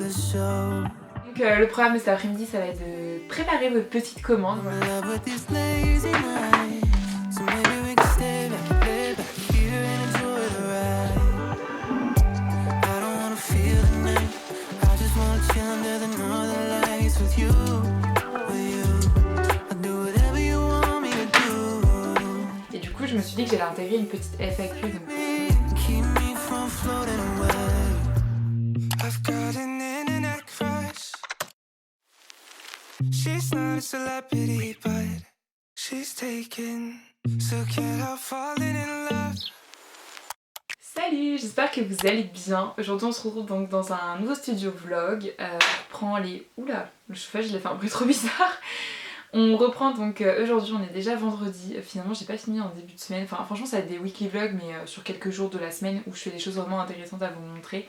Donc le programme de cet après-midi, ça va être de préparer votre petite commande. Voilà. Et du coup, je me suis dit que j'allais intégrer une petite FAQ. Donc... She's not a celebrity, but she's taken. So can't help falling in love. Salut, j'espère que vous allez bien. Aujourd'hui on se retrouve donc dans un nouveau studio vlog. On reprend les... Oula, le chauffage il a fait un bruit trop bizarre. On reprend donc aujourd'hui, on est déjà vendredi. Finalement j'ai pas fini en début de semaine. Enfin franchement ça va être des weekly vlogs mais sur quelques jours de la semaine où je fais des choses vraiment intéressantes à vous montrer.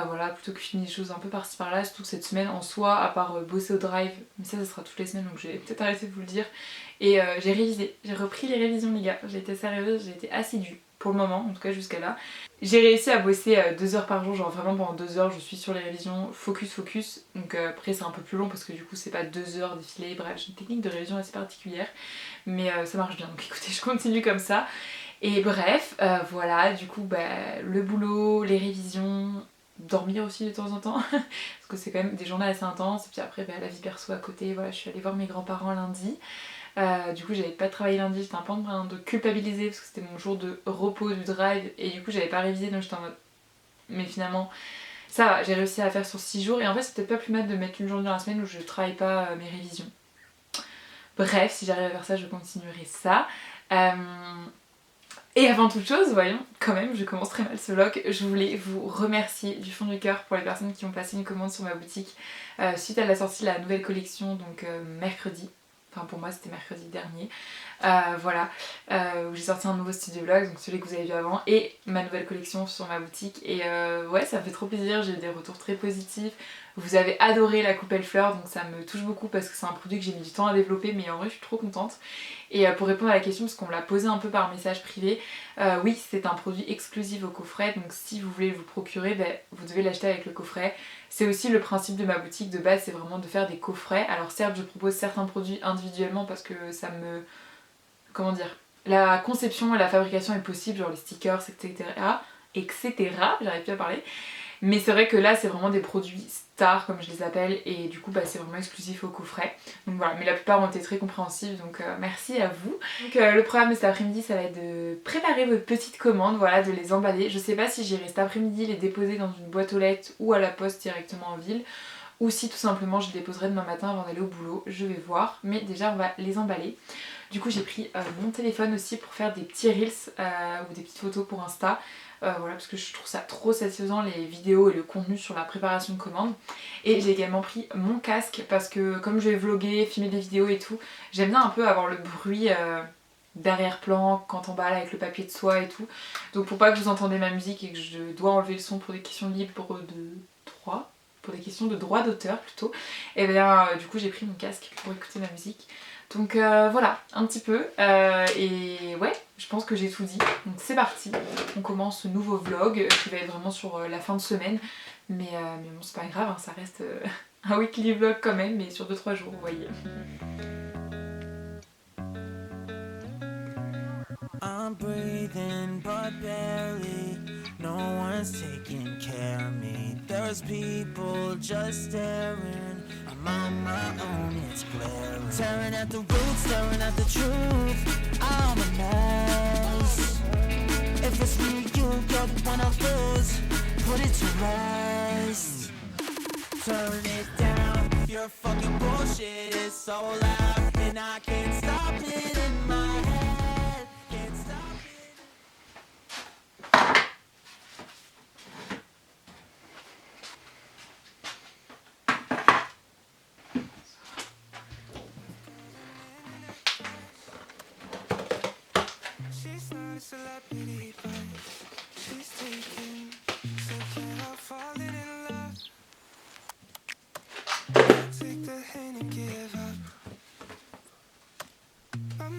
Voilà, plutôt que je finis des choses un peu par-ci par-là, surtout que cette semaine en soi, à part bosser au drive, mais ça sera toutes les semaines donc je vais peut-être arrêter de vous le dire. Et j'ai révisé, j'ai repris les révisions les gars, j'ai été sérieuse, j'ai été assidue pour le moment, en tout cas jusqu'à là. J'ai réussi à bosser 2 heures par jour, genre vraiment pendant 2 heures je suis sur les révisions focus, donc après c'est un peu plus long parce que du coup c'est pas 2 heures défilées, bref j'ai une technique de révision assez particulière, mais ça marche bien donc écoutez je continue comme ça. Et bref, voilà, du coup le boulot, les révisions, dormir aussi de temps en temps parce que c'est quand même des journées assez intenses et puis après la vie perso à côté, voilà je suis allée voir mes grands-parents lundi. Du coup j'avais pas travaillé lundi, j'étais un peu en train de culpabiliser parce que c'était mon jour de repos du drive et du coup j'avais pas révisé donc j'étais en mode mais finalement ça va, j'ai réussi à faire sur 6 jours et en fait c'est peut-être pas plus mal de mettre une journée dans la semaine où je travaille pas mes révisions. Bref, si j'arrive à faire ça je continuerai ça. Et avant toute chose, voyons, quand même, je commence très mal ce vlog, je voulais vous remercier du fond du cœur pour les personnes qui ont passé une commande sur ma boutique suite à la sortie de la nouvelle collection, donc mercredi, enfin pour moi c'était mercredi dernier, voilà, où j'ai sorti un nouveau studio vlog, donc celui que vous avez vu avant, et ma nouvelle collection sur ma boutique, et ouais ça me fait trop plaisir, j'ai eu des retours très positifs, vous avez adoré la coupelle fleur, donc ça me touche beaucoup parce que c'est un produit que j'ai mis du temps à développer, mais en vrai je suis trop contente. Et pour répondre à la question, parce qu'on me l'a posé un peu par message privé, oui c'est un produit exclusif au coffret, donc si vous voulez vous procurer, vous devez l'acheter avec le coffret. C'est aussi le principe de ma boutique de base, c'est vraiment de faire des coffrets. Alors certes je propose certains produits individuellement parce que ça me... comment dire, la conception et la fabrication est possible, genre les stickers, etc. J'arrive plus à parler. Mais c'est vrai que là c'est vraiment des produits stars comme je les appelle et du coup c'est vraiment exclusif au coffret. Donc voilà, mais la plupart ont été très compréhensifs donc merci à vous. Donc le programme de cet après-midi ça va être de préparer votre petite commande, voilà, de les emballer. Je sais pas si j'irai cet après-midi les déposer dans une boîte aux lettres ou à la poste directement en ville ou si tout simplement je les déposerai demain matin avant d'aller au boulot, je vais voir. Mais déjà on va les emballer. Du coup j'ai pris mon téléphone aussi pour faire des petits reels ou des petites photos pour Insta. Voilà, parce que je trouve ça trop satisfaisant les vidéos et le contenu sur la préparation de commande. Et j'ai également pris mon casque parce que comme je vais vlogger, filmer des vidéos et tout, j'aime bien un peu avoir le bruit d'arrière-plan quand on balle avec le papier de soie et tout. Donc pour pas que vous entendez ma musique et que je dois enlever le son pour des questions libres de droit, pour des questions de droit d'auteur plutôt, et bien du coup j'ai pris mon casque pour écouter ma musique. Donc voilà, un petit peu, et ouais, je pense que j'ai tout dit, donc c'est parti, on commence ce nouveau vlog qui va être vraiment sur la fin de semaine, mais bon c'est pas grave, hein, ça reste un weekly vlog quand même, mais sur 2-3 jours, vous voyez. I'm breathing but barely. No one's taking care of me. There's people just staring. I'm on my own, it's glaring. Tearing at the roots, staring at the truth. I'm a mess. If it's me, you're the one I lose. Put it to rest. Turn it down. Your fucking bullshit is so loud, and I can't stop it in my head. Celebrity, but she's taken, so can't help falling in love. Take the hand and give up. I'm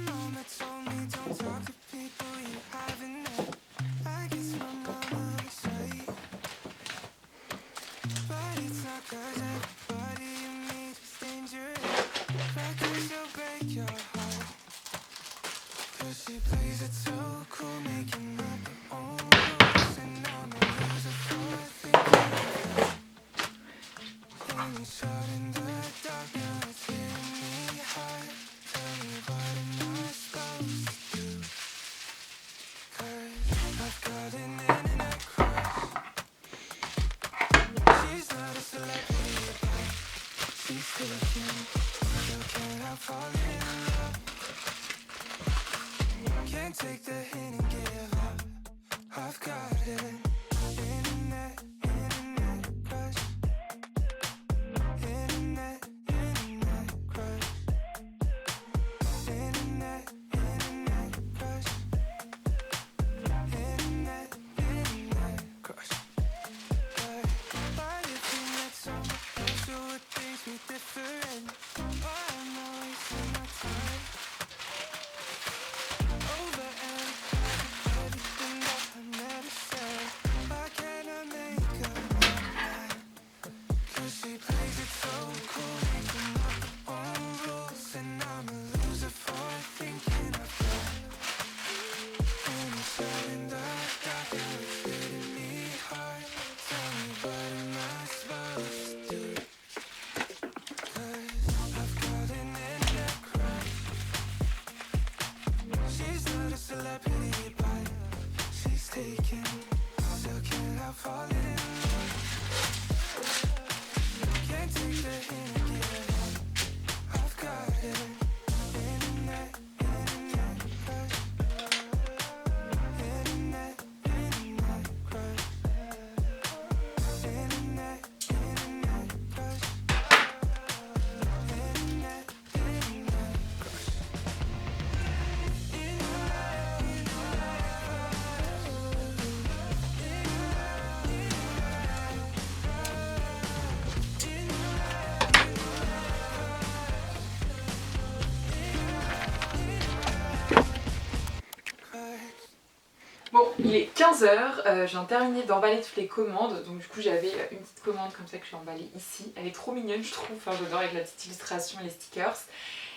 Bon, il est 15h, je viens de terminer d'emballer toutes les commandes, donc du coup j'avais une petite commande comme ça que je vais emballer ici. Elle est trop mignonne je trouve, enfin j'adore avec la petite illustration et les stickers.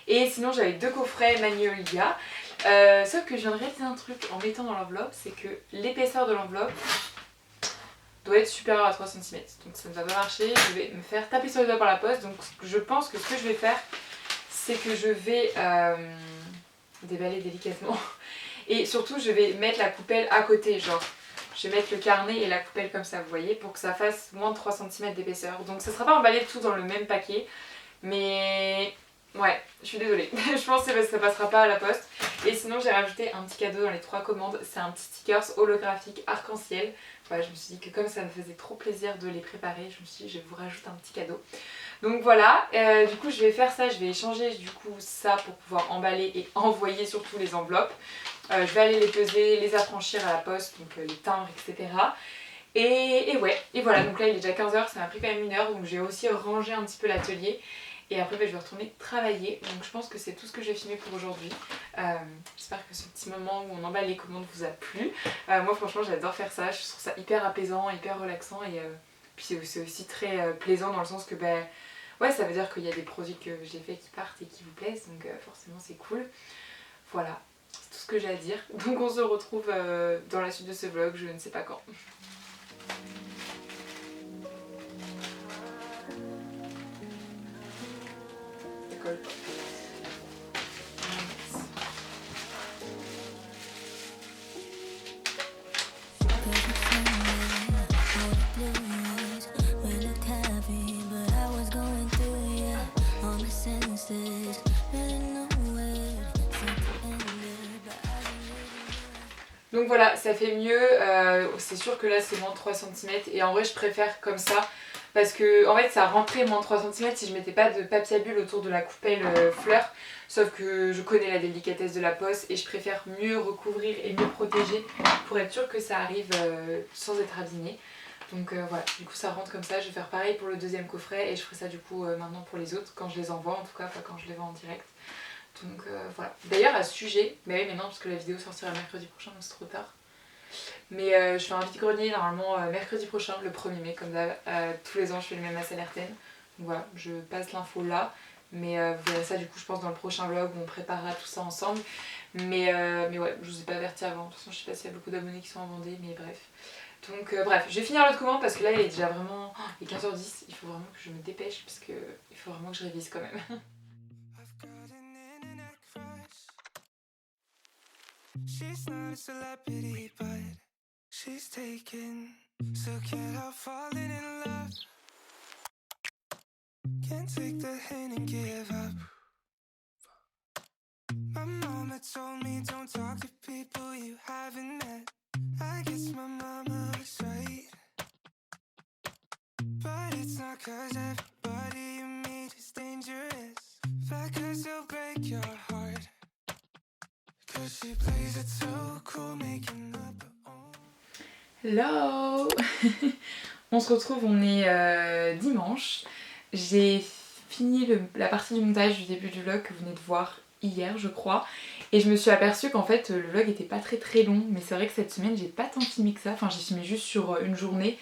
Et sinon j'avais 2 coffrets Magnolia, sauf que je viens de réaliser un truc en mettant dans l'enveloppe, c'est que l'épaisseur de l'enveloppe doit être supérieure à 3 cm. Donc ça ne va pas marcher, je vais me faire taper sur les doigts par la poste, donc je pense que ce que je vais faire, c'est que je vais déballer délicatement. Et surtout je vais mettre la coupelle à côté, genre je vais mettre le carnet et la coupelle comme ça, vous voyez, pour que ça fasse moins de 3 cm d'épaisseur. Donc ça sera pas emballé tout dans le même paquet, mais ouais, je suis désolée, je pense que ça passera pas à la poste. Et sinon j'ai rajouté un petit cadeau dans les 3 commandes, c'est un petit stickers holographique arc-en-ciel. Voilà, je me suis dit que comme ça me faisait trop plaisir de les préparer, je me suis dit je vous rajoute un petit cadeau. Donc voilà, du coup je vais faire ça, je vais échanger du coup ça pour pouvoir emballer et envoyer surtout les enveloppes. Je vais aller les peser, les affranchir à la poste, donc les timbres, etc. Et ouais, et voilà, donc là il est déjà 15h, ça m'a pris quand même 1 heure, donc j'ai aussi rangé un petit peu l'atelier. Et après je vais retourner travailler, donc je pense que c'est tout ce que j'ai filmé pour aujourd'hui. J'espère que ce petit moment où on emballe les commandes vous a plu. Moi franchement j'adore faire ça, je trouve ça hyper apaisant, hyper relaxant et puis c'est aussi très plaisant dans le sens que ouais, ça veut dire qu'il y a des produits que j'ai faits qui partent et qui vous plaisent, donc forcément c'est cool. Voilà, c'est tout ce que j'ai à dire. Donc on se retrouve dans la suite de ce vlog, je ne sais pas quand. Ça colle pas. Donc voilà, ça fait mieux, c'est sûr que là c'est moins de 3 cm et en vrai je préfère comme ça parce que en fait ça rentrait moins de 3 cm si je mettais pas de papier à bulle autour de la coupelle fleur, sauf que je connais la délicatesse de la poste et je préfère mieux recouvrir et mieux protéger pour être sûr que ça arrive sans être abîmé. Donc voilà, du coup ça rentre comme ça, je vais faire pareil pour le deuxième coffret et je ferai ça du coup maintenant pour les autres quand je les envoie, en tout cas pas quand je les vends en direct. Donc voilà. D'ailleurs à ce sujet, bah oui mais non parce que la vidéo sortira mercredi prochain donc c'est trop tard. Mais je fais un vide-grenier normalement mercredi prochain, le 1er mai, comme d'hab. Tous les ans je fais le même à Salertaine. Donc voilà, je passe l'info là. Mais vous verrez ça du coup je pense dans le prochain vlog où on préparera tout ça ensemble. Mais ouais, je vous ai pas averti avant. De toute façon je sais pas s'il y a beaucoup d'abonnés qui sont en Vendée, mais bref. Donc bref, je vais finir l'autre commande parce que là il est déjà vraiment... il est 15h10, il faut vraiment que je me dépêche parce que il faut vraiment que je révise quand même. She's not a celebrity, but she's taken. So can't help falling in love. Can't take the hint and give up. My mama told me don't talk to people you haven't met. I guess my mama was right. But it's not cause everybody you meet is dangerous. Fact cause they'll break your heart. Cause she plays it so cool, making up her own. Hello. On se retrouve, on est dimanche. J'ai fini la partie du montage du début du vlog que vous venez de voir hier je crois. Et je me suis aperçue qu'en fait le vlog était pas très long. Mais c'est vrai que cette semaine j'ai pas tant filmé que ça. Enfin j'ai filmé juste sur une journée.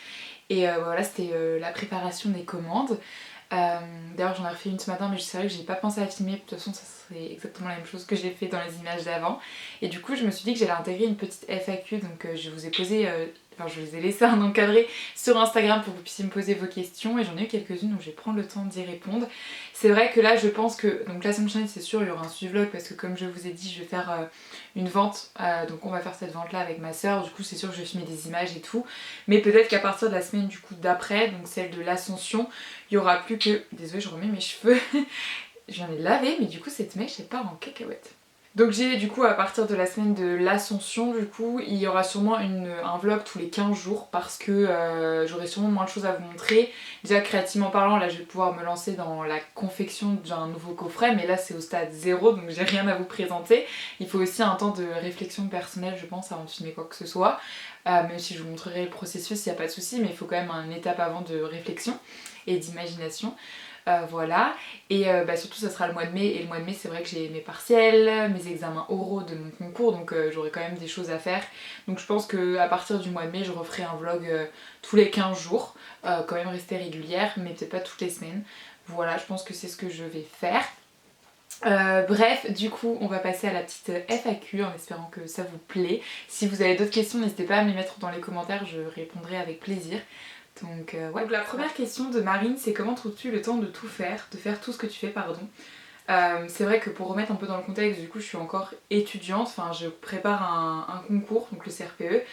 Et voilà c'était la préparation des commandes. D'ailleurs j'en ai refait une ce matin mais c'est vrai que j'ai pas pensé à filmer, de toute façon ça serait exactement la même chose que j'ai fait dans les images d'avant. Et du coup je me suis dit que j'allais intégrer une petite FAQ, donc je vous ai posé, enfin je vous ai laissé un encadré sur Instagram pour que vous puissiez me poser vos questions et j'en ai eu quelques-unes donc je vais prendre le temps d'y répondre. C'est vrai que là je pense que, donc la semaine prochaine c'est sûr il y aura un suivi-vlog parce que comme je vous ai dit je vais faire une vente, donc on va faire cette vente là avec ma soeur, du coup c'est sûr que je vais filmer des images et tout. Mais peut-être qu'à partir de la semaine du coup d'après, donc celle de l'Ascension, il y aura plus que... Désolée je remets mes cheveux, je viens de les laver mais du coup cette mèche elle part en cacahuète. Donc j'ai du coup à partir de la semaine de l'Ascension du coup il y aura sûrement un vlog tous les 15 jours parce que j'aurai sûrement moins de choses à vous montrer. Déjà créativement parlant là je vais pouvoir me lancer dans la confection d'un nouveau coffret mais là c'est au stade 0 donc j'ai rien à vous présenter. Il faut aussi un temps de réflexion personnelle je pense avant de filmer quoi que ce soit. Même si je vous montrerai le processus il n'y a pas de souci mais il faut quand même une étape avant de réflexion et d'imagination. Voilà, et surtout ça sera le mois de mai, et le mois de mai c'est vrai que j'ai mes partiels, mes examens oraux de mon concours, donc j'aurai quand même des choses à faire. Donc je pense qu'à partir du mois de mai je referai un vlog tous les 15 jours, quand même rester régulière, mais peut-être pas toutes les semaines. Voilà, je pense que c'est ce que je vais faire. Bref, du coup on va passer à la petite FAQ en espérant que ça vous plaît. Si vous avez d'autres questions n'hésitez pas à me les mettre dans les commentaires, je répondrai avec plaisir. Donc ouais. Donc la première question de Marine c'est comment trouves-tu le temps de tout faire, de faire tout ce que tu fais pardon. C'est vrai que pour remettre un peu dans le contexte, du coup je suis encore étudiante, enfin je prépare un concours, donc le CRPE,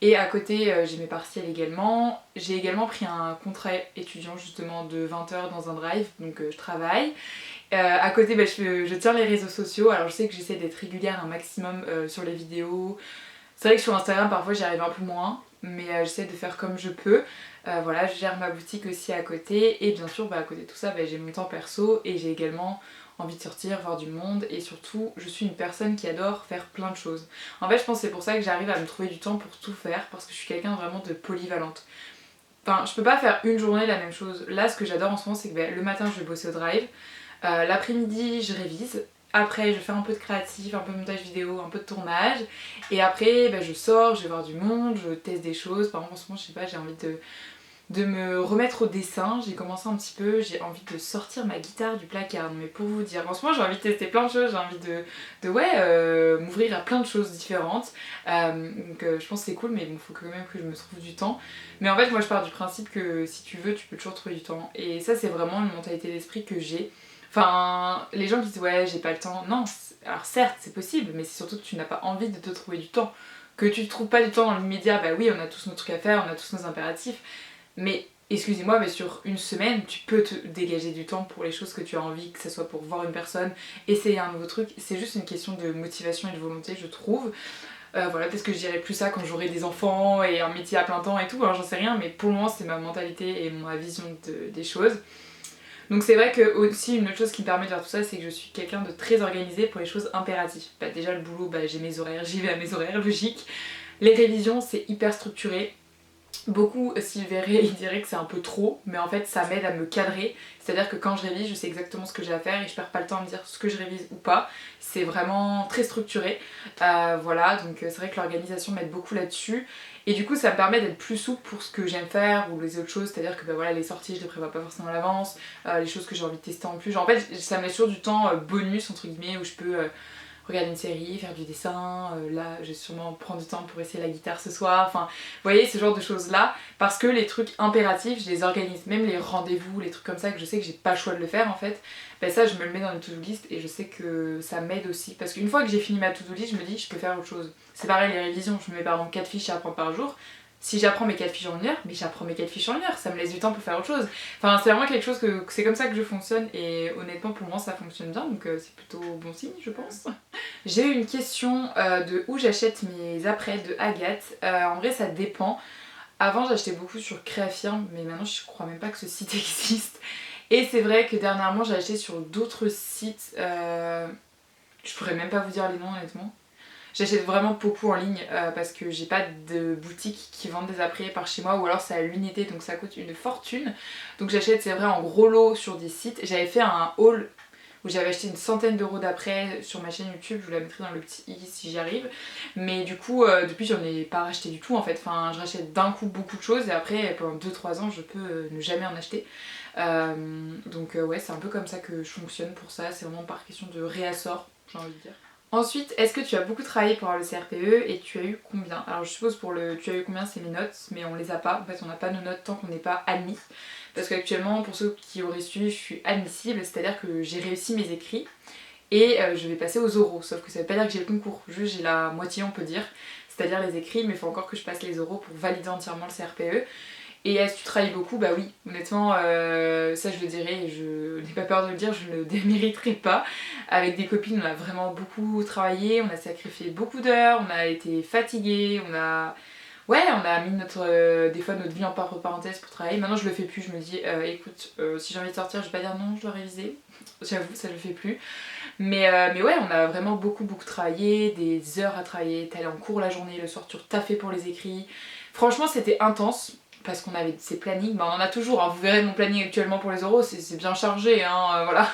et à côté j'ai mes partiels également. J'ai également pris un contrat étudiant justement de 20 heures dans un drive, donc je travaille. À côté je tiens les réseaux sociaux, alors je sais que j'essaie d'être régulière un maximum sur les vidéos. C'est vrai que sur Instagram parfois j'y arrive un peu moins, mais j'essaie de faire comme je peux. Voilà, je gère ma boutique aussi à côté et bien sûr à côté de tout ça j'ai mon temps perso et j'ai également envie de sortir, voir du monde et surtout je suis une personne qui adore faire plein de choses. En fait je pense que c'est pour ça que j'arrive à me trouver du temps pour tout faire parce que je suis quelqu'un vraiment de polyvalente. Enfin je peux pas faire une journée la même chose. Là ce que j'adore en ce moment c'est que le matin je vais bosser au drive, l'après-midi je révise. Après je fais un peu de créatif, un peu de montage vidéo, un peu de tournage. Et après je sors, je vais voir du monde, je teste des choses. Par exemple en ce moment je sais pas, j'ai envie de me remettre au dessin. J'ai commencé un petit peu, j'ai envie de sortir ma guitare du placard. Mais pour vous dire, en ce moment j'ai envie de tester plein de choses, j'ai envie de m'ouvrir à plein de choses différentes. Donc je pense que c'est cool mais bon faut quand même que je me trouve du temps. Mais en fait moi je pars du principe que si tu veux tu peux toujours trouver du temps. Et ça c'est vraiment une mentalité d'esprit que j'ai. Enfin, les gens qui disent ouais j'ai pas le temps, non, alors certes c'est possible mais c'est surtout que tu n'as pas envie de te trouver du temps. Que tu ne trouves pas du temps dans l'immédiat, bah oui on a tous nos trucs à faire, on a tous nos impératifs, mais excusez-moi mais sur une semaine tu peux te dégager du temps pour les choses que tu as envie, que ce soit pour voir une personne, essayer un nouveau truc, c'est juste une question de motivation et de volonté je trouve. Voilà, peut-être que je dirais plus ça quand j'aurai des enfants et un métier à plein temps et tout, alors j'en sais rien mais pour le moment c'est ma mentalité et ma vision des choses. Donc c'est vrai que aussi une autre chose qui me permet de faire tout ça c'est que je suis quelqu'un de très organisé pour les choses impératives. Déjà le boulot j'ai mes horaires, j'y vais à mes horaires logiques. Les révisions c'est hyper structuré. Beaucoup s'ils verraient ils diraient que c'est un peu trop, mais en fait ça m'aide à me cadrer, c'est à dire que quand je révise je sais exactement ce que j'ai à faire et je perds pas le temps à me dire ce que je révise ou pas, c'est vraiment très structuré, voilà, donc c'est vrai que l'organisation m'aide beaucoup là-dessus et du coup ça me permet d'être plus souple pour ce que j'aime faire ou les autres choses, c'est à dire que bah, voilà, les sorties je les prévois pas forcément à l'avance, les choses que j'ai envie de tester en plus, genre en fait ça me laisse toujours du temps bonus entre guillemets où je peux regarder une série, faire du dessin, là je vais sûrement prendre du temps pour essayer la guitare ce soir, enfin vous voyez ce genre de choses là, parce que les trucs impératifs je les organise, même les rendez-vous, les trucs comme ça que je sais que j'ai pas le choix de le faire en fait, ben ça je me le mets dans une to-do list et je sais que ça m'aide aussi, parce qu'une fois que j'ai fini ma to-do list je me dis je peux faire autre chose. C'est pareil les révisions, je me mets par exemple 4 fiches à apprendre par jour. Si j'apprends mes 4 fiches en une heure, mais j'apprends mes 4 fiches en une heure, ça me laisse du temps pour faire autre chose. Enfin c'est vraiment quelque chose que c'est comme ça que je fonctionne et honnêtement pour moi ça fonctionne bien donc c'est plutôt bon signe je pense. J'ai eu une question de où j'achète mes apprêts de Agathe. En vrai ça dépend. Avant j'achetais beaucoup sur Créafirm mais maintenant je crois même pas que ce site existe. Et c'est vrai que dernièrement j'ai acheté sur d'autres sites. Je pourrais même pas vous dire les noms honnêtement. J'achète vraiment beaucoup en ligne parce que j'ai pas de boutique qui vendent des apprêts par chez moi ou alors c'est à l'unité donc ça coûte une fortune. Donc j'achète c'est vrai en gros lot sur des sites. J'avais fait un haul où j'avais acheté une centaine d'euros d'après sur ma chaîne YouTube, je vous la mettrai dans le petit i si j'y arrive. Mais du coup depuis j'en ai pas racheté du tout en fait, enfin je rachète d'un coup beaucoup de choses et après pendant 2-3 ans je peux ne jamais en acheter. Donc ouais c'est un peu comme ça que je fonctionne pour ça, c'est vraiment par question de réassort j'ai envie de dire. Ensuite, est-ce que tu as beaucoup travaillé pour avoir le CRPE et tu as eu combien? Alors je suppose pour le tu as eu combien c'est mes notes, mais on les a pas, en fait on n'a pas nos notes tant qu'on n'est pas admis. Parce qu'actuellement, pour ceux qui auraient su, je suis admissible, c'est-à-dire que j'ai réussi mes écrits et je vais passer aux oraux, sauf que ça veut pas dire que j'ai le concours, juste j'ai la moitié on peut dire, c'est-à-dire les écrits, mais il faut encore que je passe les oraux pour valider entièrement le CRPE. Et est-ce que tu travailles beaucoup? Bah oui, honnêtement, ça je le dirais et je n'ai pas peur de le dire, je ne le démériterai pas. Avec des copines, on a vraiment beaucoup travaillé, on a sacrifié beaucoup d'heures, on a été fatigués, on a... Ouais, on a mis des fois notre vie en parenthèse pour travailler. Maintenant je le fais plus, je me dis écoute, si j'ai envie de sortir, je vais pas dire non, je dois réviser. J'avoue, ça je le fais plus. Mais ouais, on a vraiment beaucoup travaillé, des heures à travailler, t'allais en cours la journée, le soir tu taffais pour les écrits. Franchement c'était intense. Parce qu'on avait ces plannings, bah on en a toujours, hein. Vous verrez mon planning actuellement pour les oraux, c'est bien chargé, hein, voilà.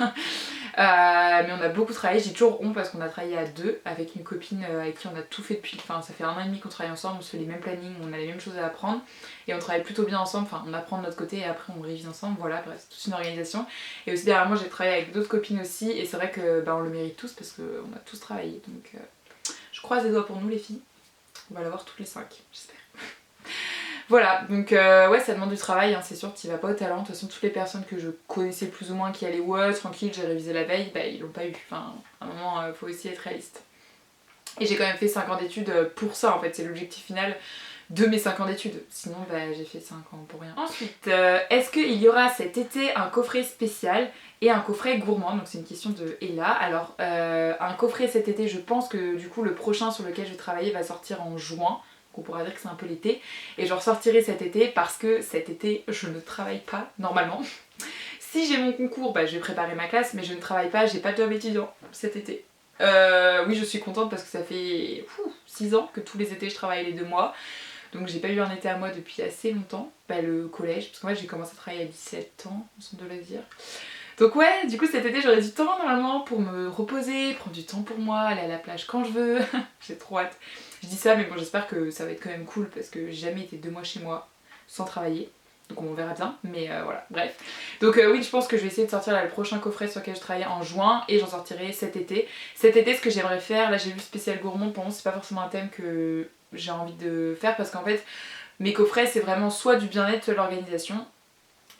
Mais on a beaucoup travaillé, j'ai toujours honte parce qu'on a travaillé à deux avec une copine avec qui on a tout fait depuis, enfin ça fait 1 an et demi qu'on travaille ensemble, on se fait les mêmes plannings, on a les mêmes choses à apprendre et on travaille plutôt bien ensemble, enfin on apprend de notre côté et après on révise ensemble, voilà, bref, c'est toute une organisation. Et aussi derrière moi j'ai travaillé avec d'autres copines aussi et c'est vrai que bah, on le mérite tous parce qu'on a tous travaillé, donc je croise les doigts pour nous les filles, on va l'avoir toutes les 5, j'espère. Voilà, donc ouais ça demande du travail, hein, c'est sûr, tu vas pas au talent. De toute façon toutes les personnes que je connaissais plus ou moins qui allaient ouais tranquille, j'ai révisé la veille, bah ils l'ont pas eu. Enfin à un moment faut aussi être réaliste. Et j'ai quand même fait 5 ans d'études pour ça en fait, c'est l'objectif final de mes 5 ans d'études. Sinon bah j'ai fait 5 ans pour rien. Ensuite, est-ce qu'il y aura cet été un coffret spécial et un coffret gourmand? Donc c'est une question de Ella. Alors un coffret cet été, je pense que du coup le prochain sur lequel je vais travailler va sortir en juin. On pourra dire que c'est un peu l'été et je ressortirai cet été parce que cet été je ne travaille pas normalement. Si j'ai mon concours, bah, je vais préparer ma classe mais je ne travaille pas, j'ai pas de job étudiant cet été. Oui je suis contente parce que ça fait 6 ans que tous les étés je travaille les 2 mois. Donc j'ai pas eu un été à moi depuis assez longtemps. Bah, le collège, parce qu'en fait j'ai commencé à travailler à 17 ans, on s'en doit le dire. Donc ouais, du coup cet été j'aurai du temps normalement pour me reposer, prendre du temps pour moi, aller à la plage quand je veux. J'ai trop hâte. Je dis ça mais bon j'espère que ça va être quand même cool parce que j'ai jamais été 2 mois chez moi sans travailler. Donc on verra bien, mais voilà, bref. Donc oui je pense que je vais essayer de sortir là, le prochain coffret sur lequel je travaille en juin et j'en sortirai cet été. Cet été ce que j'aimerais faire, là j'ai vu spécial gourmand, pour moi c'est pas forcément un thème que j'ai envie de faire parce qu'en fait mes coffrets c'est vraiment soit du bien-être, soit de l'organisation.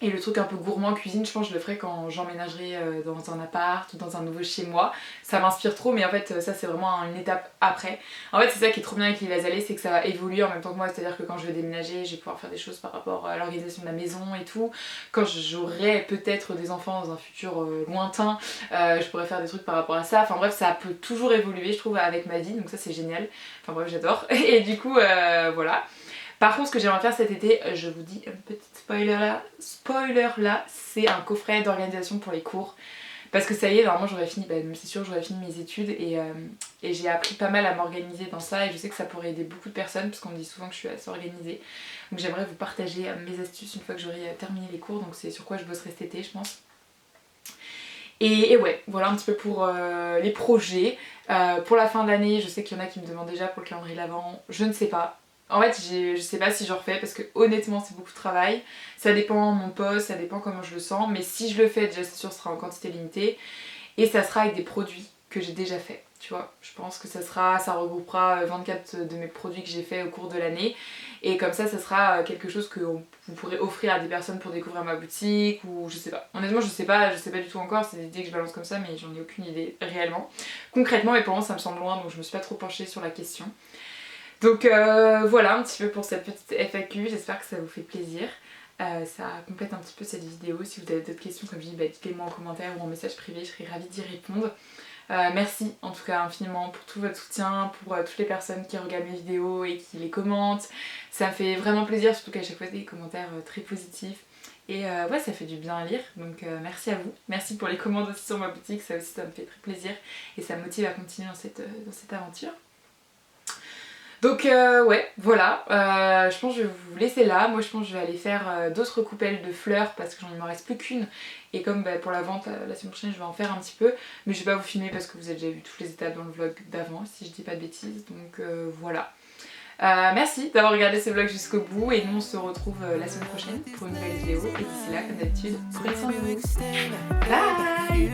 Et le truc un peu gourmand cuisine, je pense que je le ferai quand j'emménagerai dans un appart ou dans un nouveau chez moi. Ça m'inspire trop mais en fait ça c'est vraiment une étape après. En fait c'est ça qui est trop bien avec les Vasalais, c'est que ça va évoluer en même temps que moi. C'est-à-dire que quand je vais déménager, je vais pouvoir faire des choses par rapport à l'organisation de la maison et tout. Quand j'aurai peut-être des enfants dans un futur lointain, je pourrais faire des trucs par rapport à ça. Enfin bref ça peut toujours évoluer je trouve avec ma vie, donc ça c'est génial. Enfin bref j'adore. Et du coup voilà. Par contre ce que j'aimerais faire cet été, je vous dis un petit spoiler là, c'est un coffret d'organisation pour les cours. parce que ça y est, normalement j'aurais fini, c'est sûr j'aurais fini mes études et j'ai appris pas mal à m'organiser dans ça et je sais que ça pourrait aider beaucoup de personnes parce qu'on me dit souvent que je suis assez organisée. Donc j'aimerais vous partager mes astuces une fois que j'aurai terminé les cours, donc c'est sur quoi je bosserai cet été je pense. Et ouais, voilà un petit peu pour les projets. Pour la fin de l'année, je sais qu'il y en a qui me demandent déjà pour le calendrier de l'avant, je ne sais pas. En fait, je sais pas si j'en refais parce que honnêtement c'est beaucoup de travail. Ça dépend de mon poste, ça dépend comment je le sens, mais si je le fais, déjà c'est sûr ce sera en quantité limitée. Et ça sera avec des produits que j'ai déjà fait, tu vois. Je pense que ça regroupera 24 de mes produits que j'ai fait au cours de l'année. Et comme ça sera quelque chose que vous pourrez offrir à des personnes pour découvrir ma boutique ou je sais pas. Honnêtement je sais pas du tout encore, c'est des idées que je balance comme ça mais j'en ai aucune idée réellement. Concrètement mais pour moi ça me semble loin donc je me suis pas trop penchée sur la question. Donc voilà un petit peu pour cette petite FAQ, j'espère que ça vous fait plaisir. Ça complète un petit peu cette vidéo. Si vous avez d'autres questions, comme je dis, dites-les moi en commentaire ou en message privé, je serai ravie d'y répondre. Merci en tout cas infiniment pour tout votre soutien, pour toutes les personnes qui regardent mes vidéos et qui les commentent. Ça me fait vraiment plaisir, surtout qu'à chaque fois c'est des commentaires très positifs. Et ouais, ça fait du bien à lire, donc merci à vous. Merci pour les commandes aussi sur ma boutique, ça aussi ça me fait très plaisir et ça me motive à continuer dans cette aventure. Donc ouais, voilà, je pense que je vais vous laisser là. Moi je pense que je vais aller faire d'autres coupelles de fleurs parce que j'en me reste plus qu'une. Et comme pour la vente la semaine prochaine je vais en faire un petit peu. Mais je vais pas vous filmer parce que vous avez déjà vu toutes les étapes dans le vlog d'avant si je dis pas de bêtises. Donc voilà. Merci d'avoir regardé ce vlog jusqu'au bout et nous on se retrouve la semaine prochaine pour une nouvelle vidéo. Et d'ici là comme d'habitude, prenez soin de vous. Bye.